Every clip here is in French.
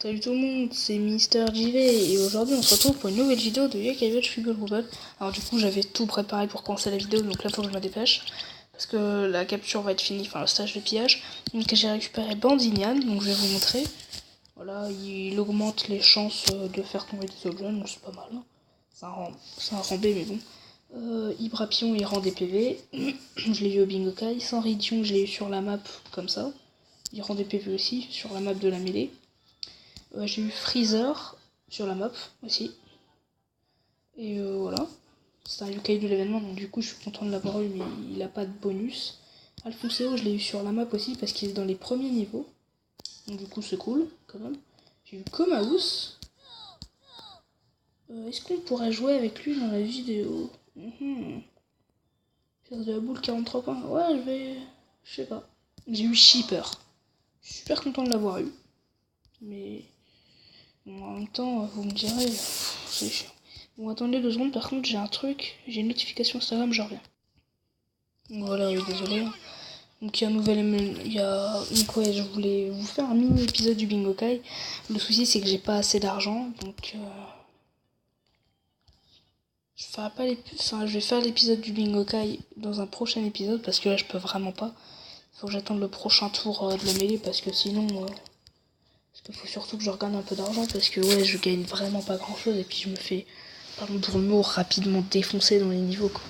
Salut tout le monde, c'est Mister JV et aujourd'hui on se retrouve pour une nouvelle vidéo de Yakavage Figure Google. Alors du coup j'avais tout préparé pour commencer la vidéo, donc là faut que je me dépêche parce que la capture va être finie, enfin le stage de pillage. Donc j'ai récupéré Bandinian, donc je vais vous montrer. Voilà, il augmente les chances de faire tomber des objets, donc c'est pas mal. C'est un rambé mais bon. Ibrapion il rend des PV, je l'ai eu au Bingokai. Sanridion je l'ai eu sur la map comme ça. Il rend des PV aussi sur la map de la mêlée. J'ai eu Freezer sur la map aussi. Et voilà. C'est un Yokai de l'événement, donc du coup je suis content de l'avoir eu, mais il a pas de bonus. Alphonseo, je l'ai eu sur la map aussi parce qu'il est dans les premiers niveaux. Donc du coup c'est cool quand même. J'ai eu Komaus. Est-ce qu'on pourrait jouer avec lui dans la vidéo? Faire de la boule 43 points. Ouais, je vais. Je sais pas. J'ai eu Shipper. Je suis super content de l'avoir eu. Mais bon, en même temps, vous me direz, c'est chiant. Bon, attendez 2 secondes, par contre, j'ai un truc, j'ai une notification Instagram, je reviens. Voilà, oui, désolé. Donc, il y a un nouvel. Donc, ouais, je voulais vous faire un mini épisode du Bingokai. Le souci, c'est que j'ai pas assez d'argent, donc. Je vais faire l'épisode du Bingokai dans un prochain épisode, parce que là, je peux vraiment pas. Faut que j'attende le prochain tour de la mêlée, parce que sinon. Parce qu'il faut surtout que je regagne un peu d'argent, parce que, ouais, je gagne vraiment pas grand chose, et puis je me fais. Pardon pour le mot, rapidement défoncé dans les niveaux quoi.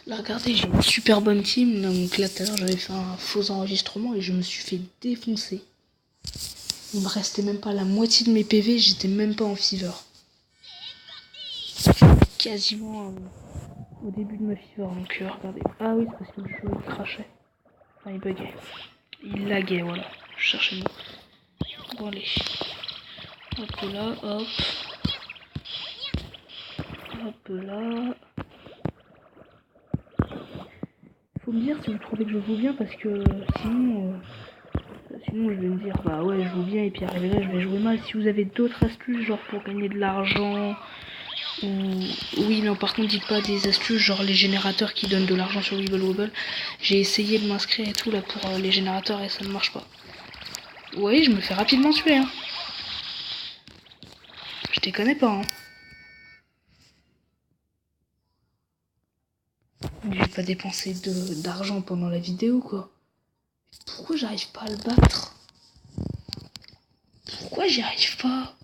Là regardez, j'ai une super bonne team, donc là tout à l'heure j'avais fait un faux enregistrement et je me suis fait défoncer. Il me restait même pas la moitié de mes PV, j'étais même pas en fever. Quasiment au début de ma fever, donc regardez. Ah oui, c'est parce que le jeu il crachait. Enfin il buguait. Il laguait, voilà. Je cherchais le mot. Bon allez. Hop là, hop. Hop là. Faut me dire si vous trouvez que je joue bien parce que sinon je vais me dire bah ouais je joue bien et puis arrivé là je vais jouer mal. Si vous avez d'autres astuces genre pour gagner de l'argent ou oui non par contre dites pas des astuces genre les générateurs qui donnent de l'argent sur Wibble Wobble. J'ai essayé de m'inscrire et tout là pour les générateurs et ça ne marche pas. Ouais je me fais rapidement tuer hein. Je te connais pas hein. J'ai pas dépensé d'argent pendant la vidéo quoi. Pourquoi j'arrive pas à le battre? Pourquoi j'y arrive pas?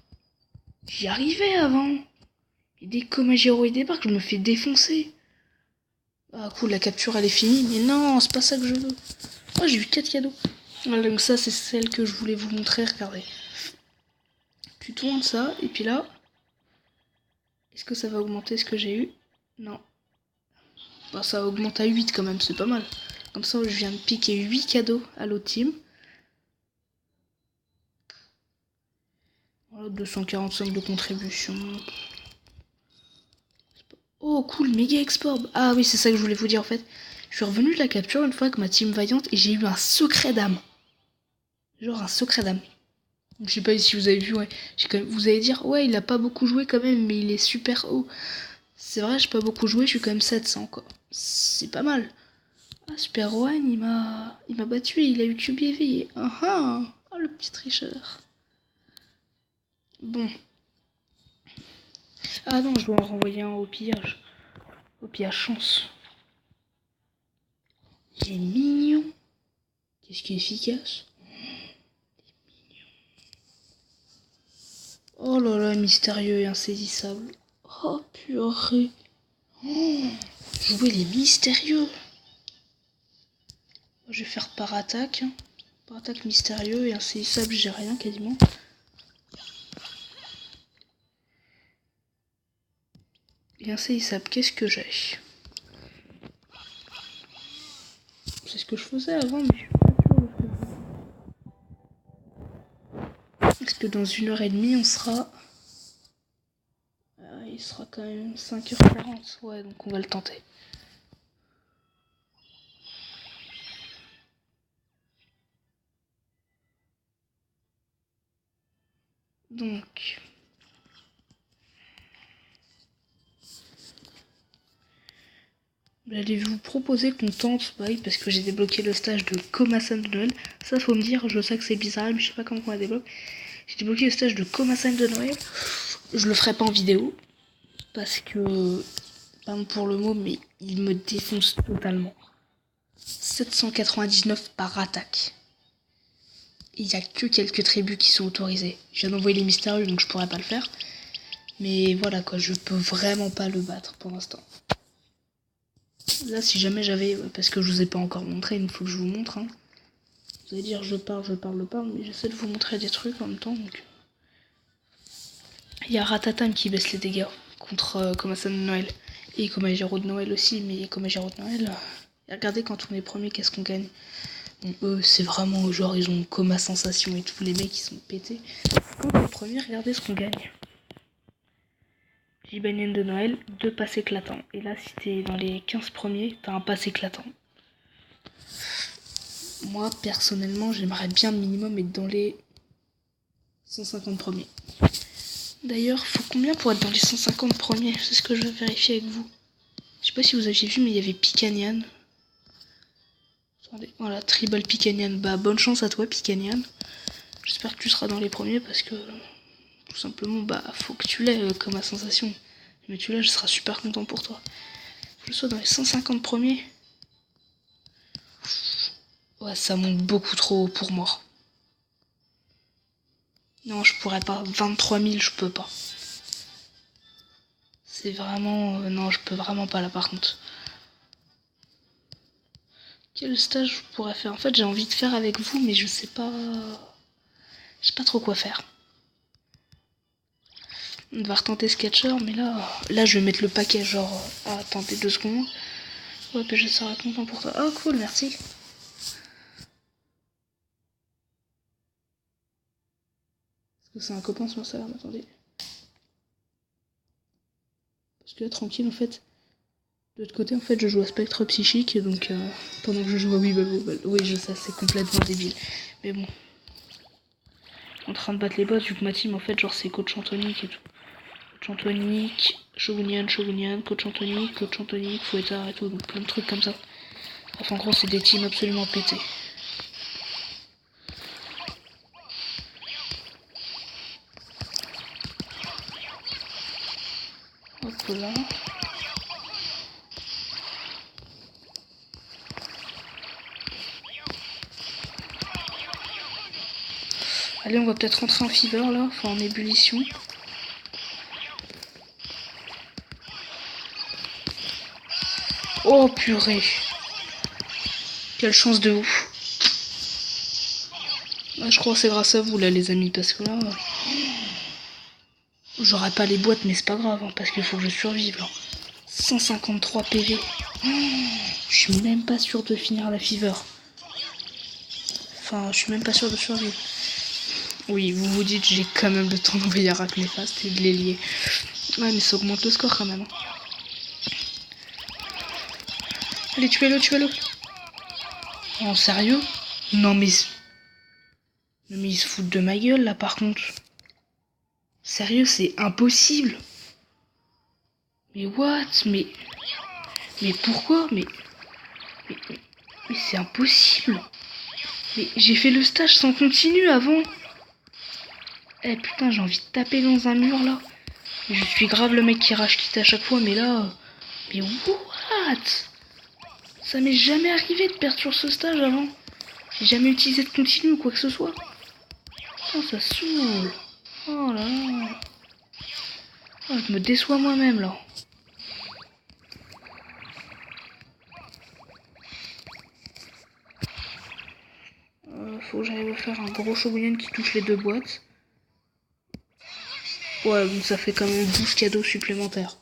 J'y arrivais avant. Et dès que Komajiro débarque, je me fais défoncer. Ah cool, la capture elle est finie. Mais non, c'est pas ça que je veux. Oh, j'ai eu 4 cadeaux. Voilà, donc ça c'est celle que je voulais vous montrer, regardez. Tu tournes ça, et puis là... Est-ce que ça va augmenter ce que j'ai eu? Non. Bah, ça augmente à 8 quand même, c'est pas mal. Comme ça, je viens de piquer 8 cadeaux à l'autre team. Voilà, 245 de contribution. Oh cool, méga export. Ah oui, c'est ça que je voulais vous dire en fait. Je suis revenu de la capture une fois avec ma team vaillante et j'ai eu un secret d'âme. Genre un secret d'âme. Je sais pas si vous avez vu, ouais. Vous allez dire, ouais, il a pas beaucoup joué quand même, mais il est super haut. C'est vrai, j'ai pas beaucoup joué, je suis quand même 700 quoi. C'est pas mal. Ah, Super Rohan, il m'a battu et il a eu QBV. Ah ah, oh, le petit tricheur. Bon. Ah non, je dois en renvoyer un au pillage. Au pillage chance. Il est mignon. Qu'est-ce qui est efficace? Oh là là, mystérieux et insaisissable. Oh purée. Oh, jouer les mystérieux. Je vais faire par attaque. Par attaque mystérieux et insaisissable, j'ai rien quasiment. Et insaisissable, qu'est-ce que j'ai? C'est ce que je faisais avant, mais je suis pas sûre de ce que je fais. Parce que dans 1h30, on sera... il sera quand même 5h40. Ouais, donc on va le tenter. Donc... J'allais vous proposer qu'on tente, bah oui, parce que j'ai débloqué le stage de Komasan de Noël. Ça, faut me dire, je sais que c'est bizarre, mais je sais pas comment on la débloque. J'ai débloqué le stage de Komasan de Noël. Je le ferai pas en vidéo. Parce que, pardon pour le mot, mais il me défonce totalement. 799 par attaque. Il n'y a que quelques tribus qui sont autorisées. Je viens d'envoyer les mystérieux, donc je pourrais pas le faire. Mais voilà quoi, je peux vraiment pas le battre pour l'instant. Là, si jamais j'avais... Parce que je vous ai pas encore montré, il faut que je vous montre. Hein. Vous allez dire je parle, mais j'essaie de vous montrer des trucs en même temps. Donc... Il y a Ratatan qui baisse les dégâts contre Komasan de Noël. Et Komajiro de Noël aussi, mais Komajiro de Noël... Et regardez quand on est premier, qu'est-ce qu'on gagne. Bon, eux, c'est vraiment genre, ils ont Coma Sensation et tous les mecs, ils sont pétés. Quand on est premier, regardez ce qu'on gagne. Jibanien de Noël, 2 passes éclatants. Et là, si t'es dans les 15 premiers, t'as un pass éclatant. Moi, personnellement, j'aimerais bien minimum être dans les 150 premiers. D'ailleurs, faut combien pour être dans les 150 premiers? C'est ce que je vais vérifier avec vous. Je sais pas si vous aviez vu, mais il y avait Picanian. Voilà, Tribal Picanian. Bah, bonne chance à toi, Picanian. J'espère que tu seras dans les premiers parce que, tout simplement, bah, faut que tu l'aies comme ma sensation. Mais tu l'as, je serai super content pour toi. Faut que je sois dans les 150 premiers. Ouais, ça monte beaucoup trop haut pour moi. Non, je pourrais pas. 23 000, je peux pas. C'est vraiment... non, je peux vraiment pas là, par contre. Quel stage je pourrais faire? En fait, j'ai envie de faire avec vous, mais je sais pas... Je sais pas trop quoi faire. On va retenter Sketcher, mais là, je vais mettre le paquet, genre, à tenter 2 secondes. Ouais, puis je serai content pour toi. Oh, cool, merci. Est-ce que c'est un copain sur ça? Attendez. Parce que là, tranquille, en fait. De l'autre côté, en fait, je joue à Spectre Psychique, donc pendant que je joue à Weeble. Oui, je sais, c'est complètement débile. Mais bon. En train de battre les boss, vu que ma team, en fait, genre, c'est Coach Antonique et tout. Coach Antonique, Shogunian, Coach Antonique, Fouettard et tout, donc plein de trucs comme ça. Bref, en gros, c'est des teams absolument pétés. Hop là. Allez, on va peut-être rentrer en fever là, enfin en ébullition. Oh purée. Quelle chance de ouf. Ah, je crois que c'est grâce à vous là les amis, parce que là... J'aurai pas les boîtes mais c'est pas grave, hein, parce qu'il faut que je survive là. 153 PV. Je suis même pas sûr de finir la fever. Enfin, je suis même pas sûr de survivre. Oui, vous vous dites, j'ai quand même le temps d'envoyer un rack néfaste et de les lier. Ouais, mais ça augmente le score quand même. Allez, tuez-le, tuez-le. Oh, sérieux? Non, mais... Non, mais ils se foutent de ma gueule, là, par contre. Sérieux, c'est impossible. Mais what? Mais pourquoi? Mais c'est impossible. Mais j'ai fait le stage sans continu avant. Eh putain, j'ai envie de taper dans un mur là. Je suis grave le mec qui rage quitte à chaque fois, mais là... Mais what? Ça m'est jamais arrivé de perdre sur ce stage avant. J'ai jamais utilisé de continu ou quoi que ce soit. Oh, ça saoule. Oh là là. Oh, je me déçois moi-même là. Faut que j'arrive à faire un gros Shogunyan qui touche les 2 boîtes. Ouais, donc ça fait quand même 12 cadeaux supplémentaires.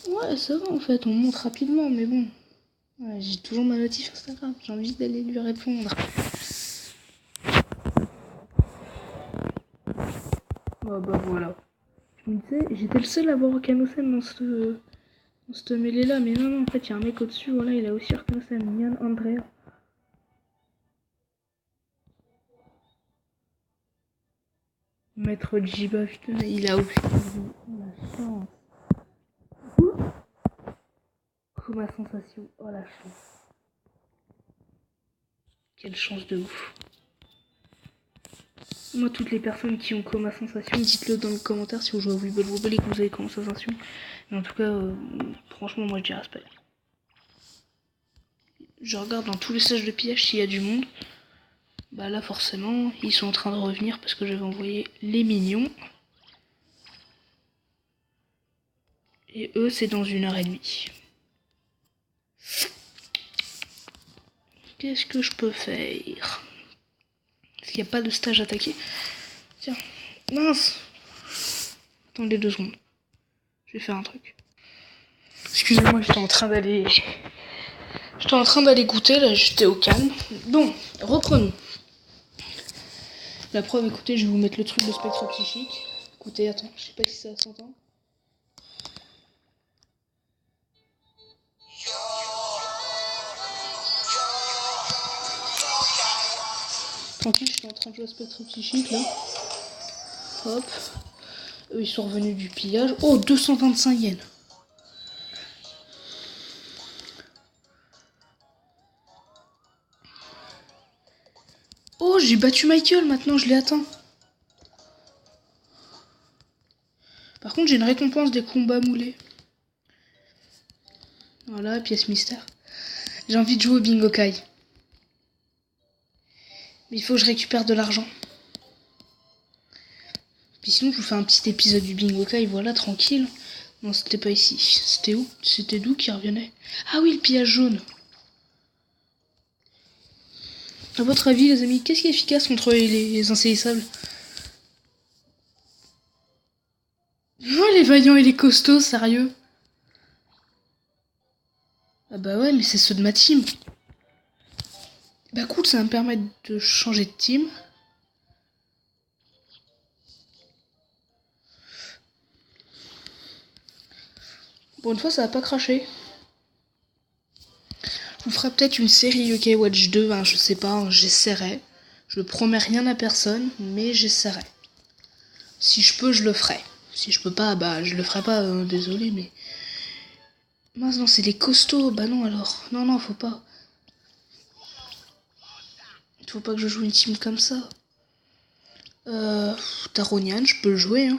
Ouais, ça va en fait, on monte rapidement, mais bon. Ouais, j'ai toujours ma notif Instagram, j'ai envie d'aller lui répondre. Oh bah voilà. Je me disais, j'étais le seul à avoir Okanosen On se mêlé là, mais non, en fait, il y a un mec au-dessus, voilà, il a aussi reconnu sa mignonne Andrea. Maître Jiba, putain, il a aussi la chance. Coma sensation, oh la chance. Quelle chance de ouf. Moi, toutes les personnes qui ont coma sensation, dites-le dans les commentaires si vous jouez à Wibble Wobble et que vous avez coma sensation. Mais en tout cas, franchement, moi je dis respect. Je regarde dans tous les stages de pillage s'il y a du monde. Bah là, forcément, ils sont en train de revenir parce que j'avais envoyé les mignons. Et eux, c'est dans 1h30. Qu'est-ce que je peux faire? Parce qu'il n'y a pas de stage attaqué. Tiens, mince. Attendez 2 secondes. Je vais faire un truc. Excusez-moi, j'étais en train d'aller goûter, là, j'étais au calme. Bon, reprenons. La preuve, écoutez, je vais vous mettre le truc de spectre psychique. Écoutez, attends, je sais pas si ça s'entend. Tranquille, j'étais en train de jouer à spectre psychique, là. Hop. Eux, ils sont revenus du pillage. Oh, 225 yens. Oh, j'ai battu Michael, maintenant je l'ai atteint. Par contre, j'ai une récompense des combats moulés. Voilà, pièce mystère. J'ai envie de jouer au Bingo Kai. Mais il faut que je récupère de l'argent. Puis sinon, je vous fais un petit épisode du Bingo Kai, voilà, tranquille. Non, c'était pas ici. C'était où? C'était d'où qui revenait? Ah oui, le pillage jaune. À votre avis, les amis, qu'est-ce qui est efficace contre les insaisissables? Oh, les vaillants et les costauds, sérieux? Ah bah ouais, mais c'est ceux de ma team. Bah écoute, ça va me permettre de changer de team. Pour une fois, ça va pas cracher. Je vous ferai peut-être une série UK Watch 2, hein, je sais pas, hein, j'essaierai. Je ne promets rien à personne, mais j'essaierai. Si je peux, je le ferai. Si je peux pas, bah je le ferai pas, désolé, mais... Mince, non, c'est les costauds, bah non alors. Non, non, faut pas. Faut pas que je joue une team comme ça. Taronian, je peux le jouer, hein.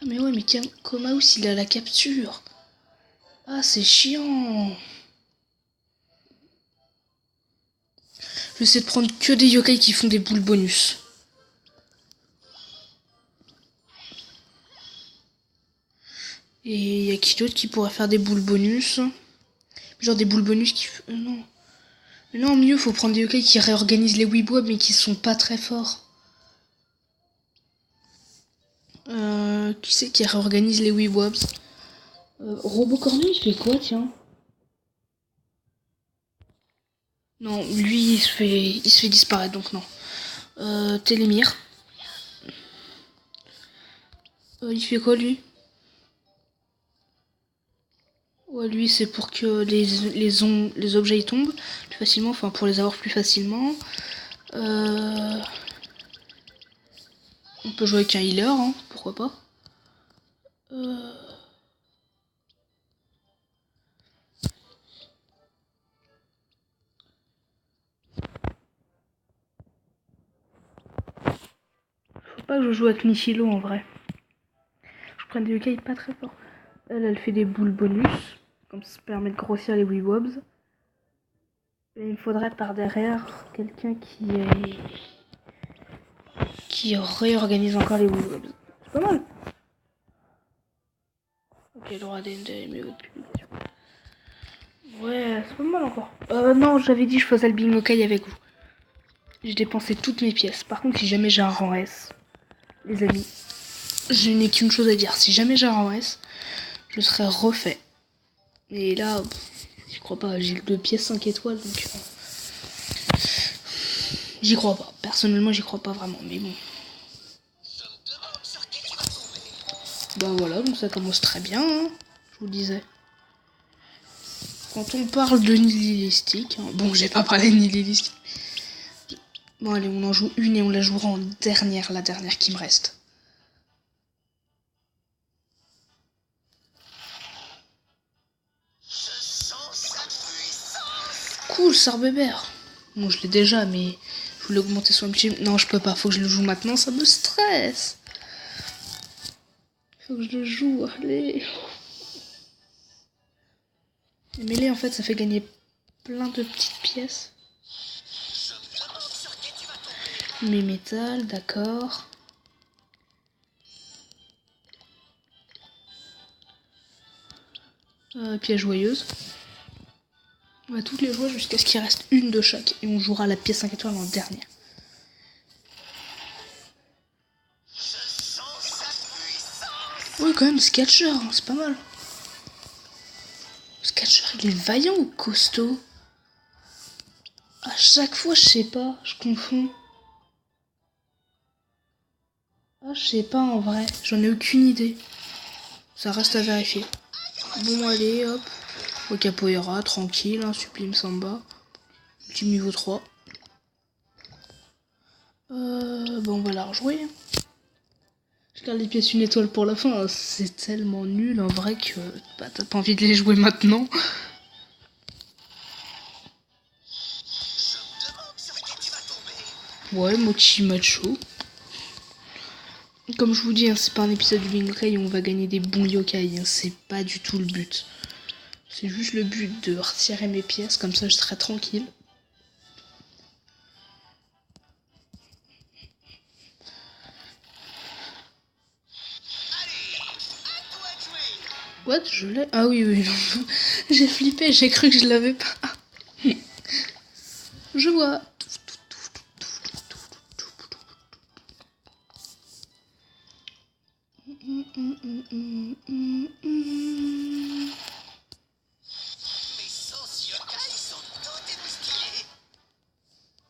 Ah mais ouais, mais Komaus, il a la capture. Ah, c'est chiant. Je vais essayer de prendre que des yokai qui font des boules bonus. Et il y a qui d'autre qui pourrait faire des boules bonus? Genre des boules bonus qui... non. Mais non, mieux, faut prendre des yokai qui réorganisent les Weebwebs mais qui sont pas très forts. Qui c'est qui réorganise les Weebwebs? Robocornu, il fait quoi, tiens? Non, lui, il se fait disparaître, donc non. Télémire. Il fait quoi, lui? Ouais, lui, c'est pour que les objets y tombent plus facilement, enfin, pour les avoir plus facilement. On peut jouer avec un healer, hein, pourquoi pas. Faut pas que je joue avec Nishilo en vrai. Je prends des yokai pas très forts. Elle fait des boules bonus, comme ça permet de grossir les Weebwobs. Et il me faudrait par derrière quelqu'un qui réorganise encore les Weebwobs. C'est pas mal. Ok, droit d'ND, mais votre publication. Ouais, c'est pas mal encore. Non, j'avais dit que je faisais le bingo kai avec vous. J'ai dépensé toutes mes pièces. Par contre, si jamais j'ai un rang S, les amis, je n'ai qu'une chose à dire. Si jamais j'ai un rang S, je serai refait. Et là, j'y crois pas. J'ai 2 pièces 5 étoiles, donc... j'y crois pas. Personnellement, j'y crois pas vraiment, mais bon. Bah voilà, donc ça commence très bien, hein. Je vous le disais. Quand on parle de nihilistique... Hein, bon, j'ai pas parlé de nihilistique. Bon, allez, on en joue une et on la jouera en dernière, la dernière qui me reste. Cool, Sarbébert. Bon, je l'ai déjà, mais je voulais augmenter son petit... Non, je peux pas, faut que je le joue maintenant, ça me stresse. Faut que je le joue, allez. Les mêlées, en fait, ça fait gagner plein de petites pièces. Mais métal, d'accord. Pièce joyeuse. On va toutes les jouer jusqu'à ce qu'il reste une de chaque. Et on jouera la pièce 5 étoiles en dernière. Oui, quand même, Sketcher, hein, c'est pas mal. Sketcher, il est vaillant ou costaud? À chaque fois, je sais pas, je confonds. Ah, je sais pas en vrai, j'en ai aucune idée. Ça reste à vérifier. Bon, allez, hop. Au capoeira, tranquille, hein, sublime samba. Petit niveau 3. Bon, on va la rejouer. Je garde les pièces une étoile pour la fin. Hein. C'est tellement nul en vrai que bah, t'as pas envie de les jouer maintenant. Ouais, Mochi Macho. Comme je vous dis, hein, c'est pas un épisode du Bingo Kai où on va gagner des bons yokai. Hein, c'est pas du tout le but. C'est juste le but de retirer mes pièces, comme ça je serai tranquille. What? Je l'ai? Ah oui, oui, non. J'ai flippé, j'ai cru que je l'avais pas. Je vois.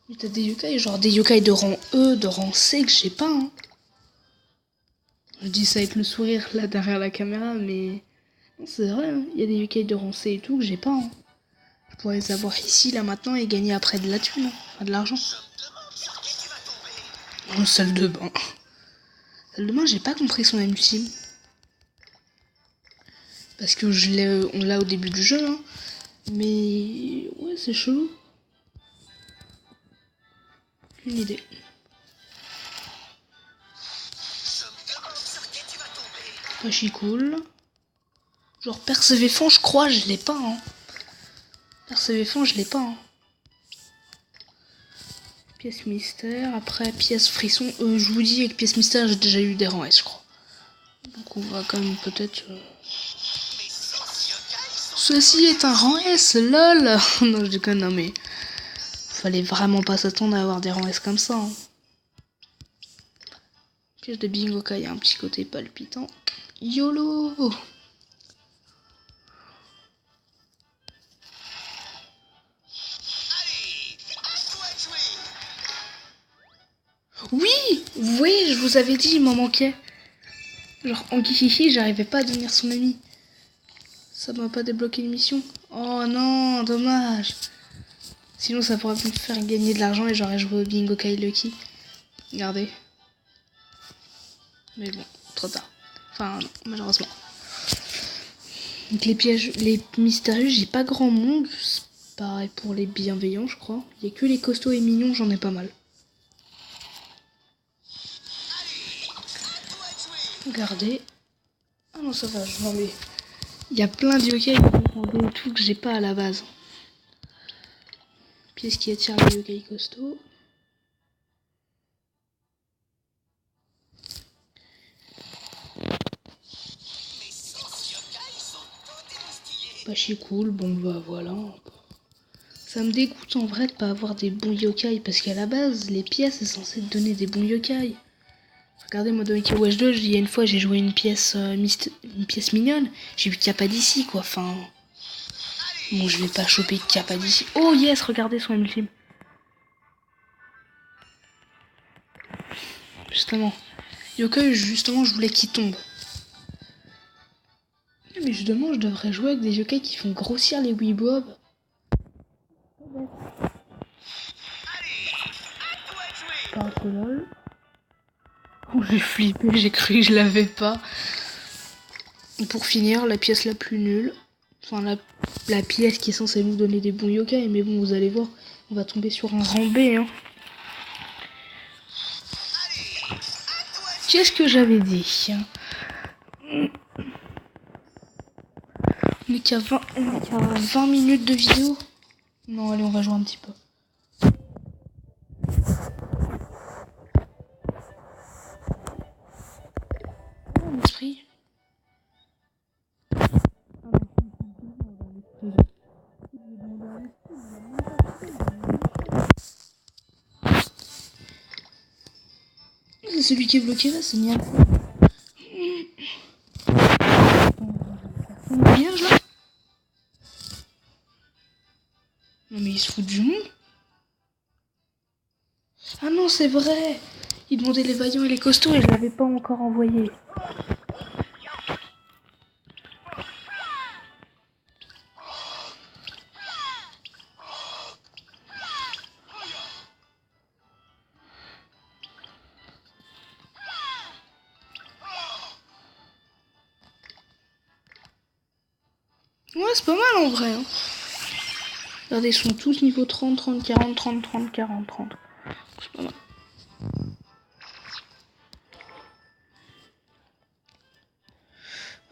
Mais t'as des yokai, genre des yokai de rang E, de rang C que j'ai pas, hein. Je dis ça avec le sourire là derrière la caméra, mais c'est vrai, hein. Il y a des yokai de rang C et tout que j'ai pas, hein. Je pourrais les avoir ici, là, maintenant et gagner après de la thune, hein. Enfin, de l'argent. Oh, salle de bain. Salle de bain, j'ai pas compris son ultime. Parce que on l'a au début du jeu, hein. Mais ouais, c'est chelou. Une idée. Pas chi cool. Genre Persévéfant, je crois, je l'ai pas, hein. Persévéfant, je l'ai pas, hein. Pièce mystère, après pièce frisson. Je vous dis, avec pièce mystère, j'ai déjà eu des rangs S, je crois. Donc on va quand même peut-être... Ceci est un rang S, lol. Non, je déconne, non mais... Fallait vraiment pas s'attendre à avoir des rangs S comme ça, hein. Pièce de Bingo Kai, un petit côté palpitant. YOLO! Oui! Oui, je vous avais dit, il m'en manquait. Genre, en Kikihi, j'arrivais pas à devenir son ami. Ça m'a pas débloqué une mission. Oh non, dommage. Sinon, ça pourrait me faire gagner de l'argent et j'aurais joué au Bingo Kai Lucky. Regardez. Mais bon, trop tard. Enfin, non, malheureusement. Donc les pièges, les mystérieux, j'ai pas grand monde. C'est pareil pour les bienveillants, je crois. Il y a que les costauds et mignons, j'en ai pas mal. Regardez. Ah non, ça va, je m'en vais. Il y a plein de yokai et tout que j'ai pas à la base. Pièce qui attire les yokai costauds. Pas chi cool, bon bah voilà. Ça me dégoûte en vrai de pas avoir des bons yokai parce qu'à la base, les pièces sont censées te donner des bons yokai. Regardez, moi dans Iki Watch 2, il y a une fois j'ai joué une pièce mignonne. J'ai vu qu'il n'y a pas d'ici quoi, enfin... Bon, je vais pas choper qu'il n'y a pas d'ici. Oh yes, regardez son ultime. Justement. Yokai, justement, je voulais qu'il tombe. Mais Mais justement, je devrais jouer avec des yokai qui font grossir les Weebobs. Pas que lol. Oh, j'ai flippé, j'ai cru que je l'avais pas. Et pour finir, la pièce la plus nulle. Enfin, la pièce qui est censée nous donner des bons yokai. Mais bon, vous allez voir, on va tomber sur un rang B, hein. Qu'est-ce que j'avais dit? On est qu'à 20 minutes de vidéo. Non, allez, on va jouer un petit peu. Oh, esprit. C'est celui qui est bloqué là, c'est bien. Vierge là. Non mais il se fout du monde. Ah non, c'est vrai. Il demandait les vaillants et les costauds et je l'avais pas encore envoyé. Ouais, c'est pas mal en vrai. Hein. Regardez, ils sont tous niveau 30, 30, 40, 30, 30, 40, 30. C'est pas mal.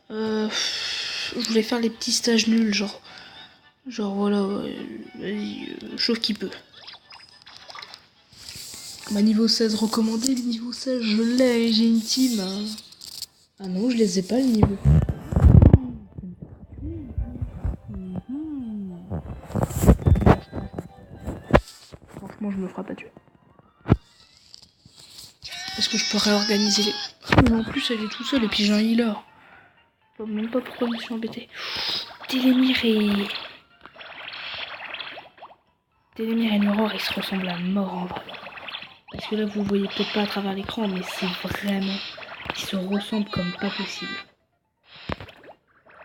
Je voulais faire les petits stages nuls, genre voilà, vas-y, chauffe qui peut. Bah niveau 16 recommandé, le niveau 16 je l'ai, j'ai une team. Hein. Ah non, je les ai pas le niveau. Franchement, je me ferai pas tuer. Est-ce que je peux réorganiser les... Mais en plus, elle est tout seule et puis j'ai un healer. Je sais même pas pourquoi je me suis embêté. Télémire et Nuror, ils se ressemblent à mort en vrai. Parce que là, vous voyez peut-être pas à travers l'écran, mais c'est vraiment... Ils se ressemblent comme pas possible.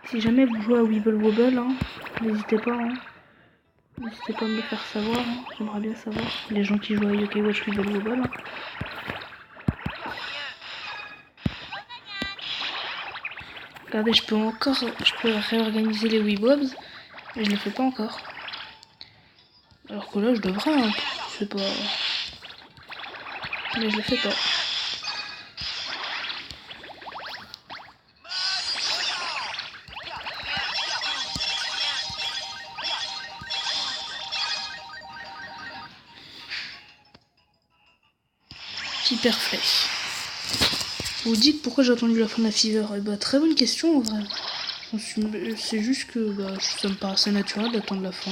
Si jamais vous jouez à Weeble Wobble, hein, n'hésitez pas. Hein. N'hésitez pas à me le faire savoir. Hein. J'aimerais bien savoir. Les gens qui jouent à Yokai Watch Weeble Wobble. Hein. Regardez, je peux réorganiser les Weebobs, mais je le fais pas encore. Alors que là, je devrais, hein. Je sais pas. Mais je le fais pas. Hyper flèche. Vous dites pourquoi j'ai attendu la fin de la Fever? Eh bah, très bonne question en vrai. C'est juste que bah, ça me paraissait naturel d'attendre la fin.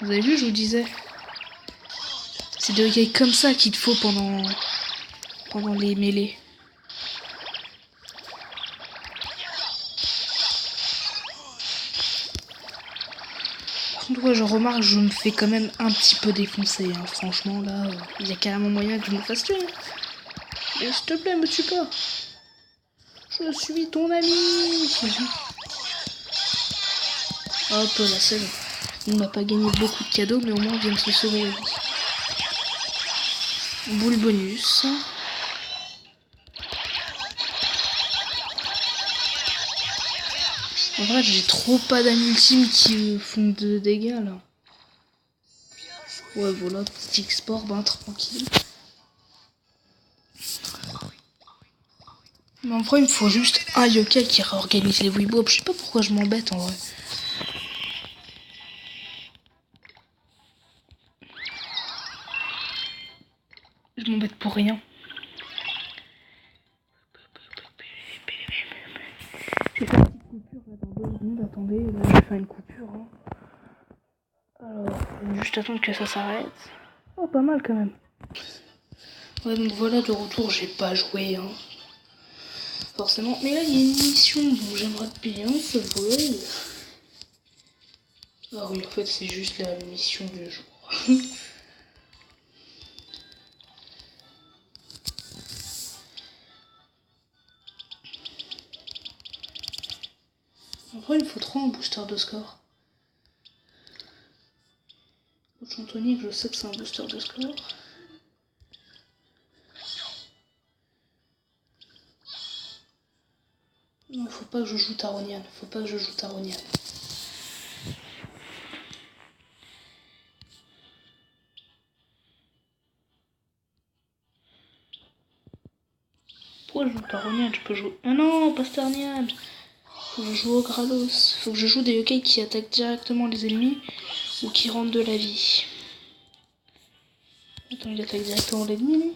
Vous avez vu, je vous disais. C'est des yokai comme ça qu'il te faut pendant les mêlées. Par contre, ouais, je remarque, je me fais quand même un petit peu défoncer. Hein. Franchement, là, il y a carrément moyen que je me fasse tuer. Et s'il te plaît, me tue pas. Je suis ton ami. Hop, la seule. On n'a pas gagné beaucoup de cadeaux, mais au moins on vient de se sauver la vie. Boule bonus. En vrai, j'ai trop pas d'amis ultimes qui font de dégâts là. Ouais, voilà, petit export, ben tranquille. Mais en vrai, il me faut juste un yokai qui réorganise les Weebobs. Je sais pas pourquoi je m'embête en vrai. Je m'embête pour rien. J'ai fait une petite coupure là dans 2 secondes. Attendez, là je vais faire une coupure. Hein. Alors, juste attendre que ça s'arrête. Oh, pas mal quand même. Ouais, donc voilà, de retour, j'ai pas joué. Hein. Forcément. Mais là, il y a une mission dont j'aimerais bien jouer. Ah oui, en fait, c'est juste la mission du jour. Après, il faut trop un booster de score. Coach Anthony, je sais que c'est un booster de score. Non, faut pas que je joue Taronian. Faut pas que je joue Taronian. Pourquoi je joue Taronian? Je peux jouer. Ah non, pas Starnian. Faut que je joue au Gralos. Faut que je joue des yokai qui attaquent directement les ennemis ou qui rendent de la vie. Attends, il attaque directement l'ennemi, lui?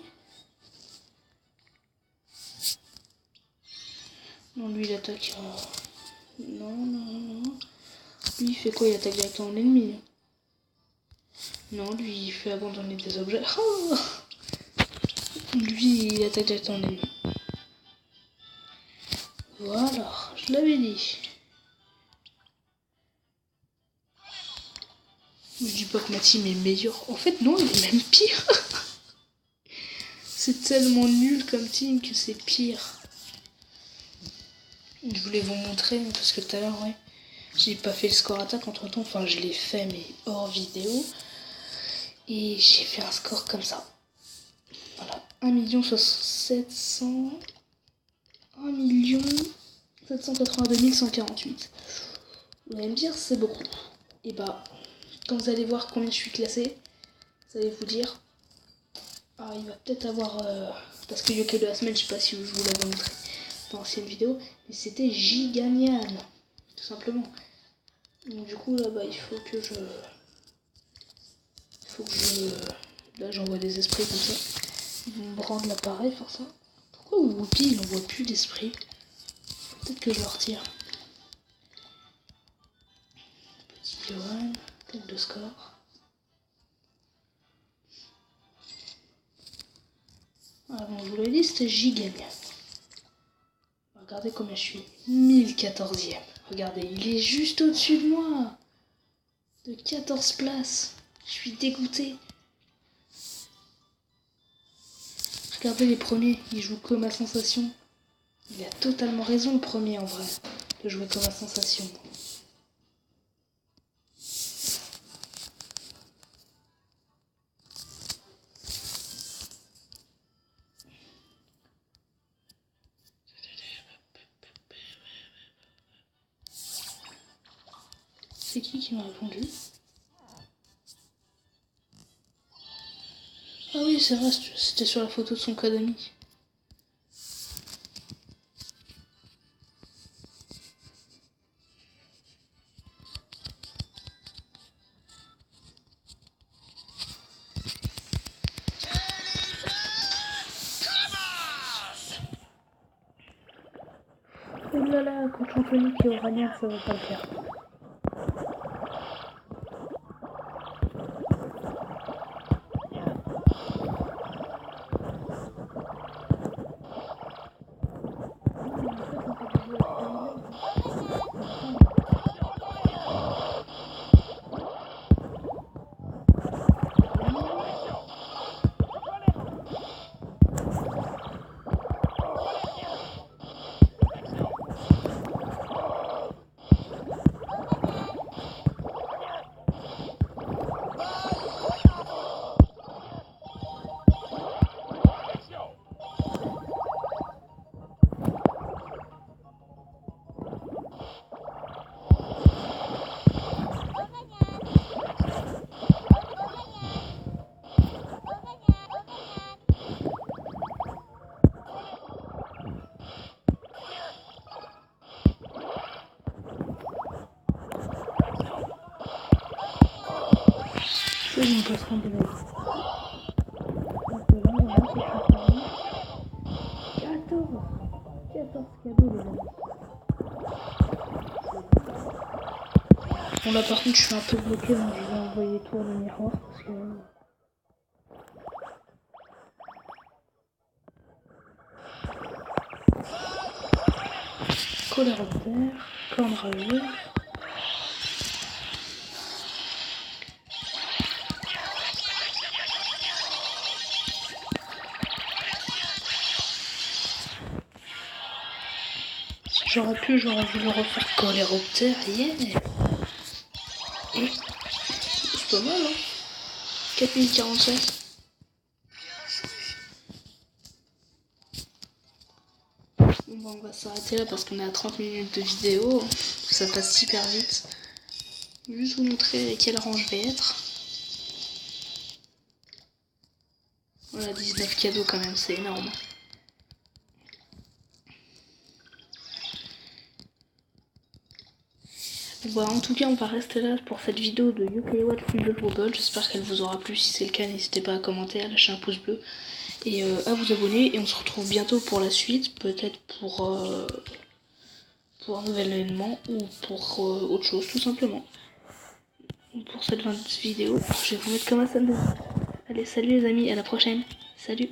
Non, lui, il attaque... Non, non, non. Lui, il fait quoi? Il attaque directement l'ennemi. Non, lui, il fait abandonner des objets. Oh, lui, il attaque directement l'ennemi. Voilà, je l'avais dit. Je dis pas que ma team est meilleure. En fait, non, il est même pire. C'est tellement nul comme team que c'est pire. Je voulais vous montrer, parce que tout à l'heure, ouais, j'ai pas fait le score attaque entre temps. Enfin, je l'ai fait, mais hors vidéo. Et j'ai fait un score comme ça. Voilà, 1 782 148. Vous allez me dire, c'est beaucoup. Et bah, quand vous allez voir combien je suis classé, vous allez vous dire, ah, il va peut-être avoir... parce que Yokai de la semaine, je sais pas si je vous l'avais montré dans l'ancienne vidéo, mais c'était Giganian, tout simplement. Donc du coup, là-bas, il faut que je... Là, j'envoie des esprits comme ça. Ils vont me rendre l'appareil, forcément. Pourquoi Whoopi, il n'envoie plus d'esprits? Peut-être que je le retire. Petit Johan, tête de score. Ah bon, je vous l'ai dit, c'était Giganian. Regardez combien je suis. 1014e. Regardez, il est juste au-dessus de moi. De 14 places. Je suis dégoûté. Regardez les premiers, ils jouent comme à sensation. Il a totalement raison le premier en vrai, de jouer comme à sensation. C'est qui m'a répondu? Ah oui, c'est vrai, c'était sur la photo de son code ami. Oh là là, coach Anthony qui est oranien, ça va pas le faire. Je ne peux pas de la liste. Donc là, on a 14 cadeaux les amis. Bon là par contre je suis un peu bloqué, donc je vais envoyer tour de miroir parce que... Colère vert, corne rageux. J'aurais pu le refaire Coléoptère, yeah. C'est pas mal, hein. 4045. Bon, on va s'arrêter là parce qu'on est à 30 minutes de vidéo. Ça passe hyper vite. Juste vous montrer quel rang je vais être. Voilà, 19 cadeaux quand même, c'est énorme. Voilà, en tout cas, on va rester là pour cette vidéo de Yokai Watch Fumble Wobble. J'espère qu'elle vous aura plu. Si c'est le cas, n'hésitez pas à commenter, à lâcher un pouce bleu et à vous abonner. Et on se retrouve bientôt pour la suite, peut-être pour un nouvel événement ou pour autre chose, tout simplement. Pour cette vidéo, je vais vous mettre comme un samedi. Allez, salut les amis, à la prochaine. Salut.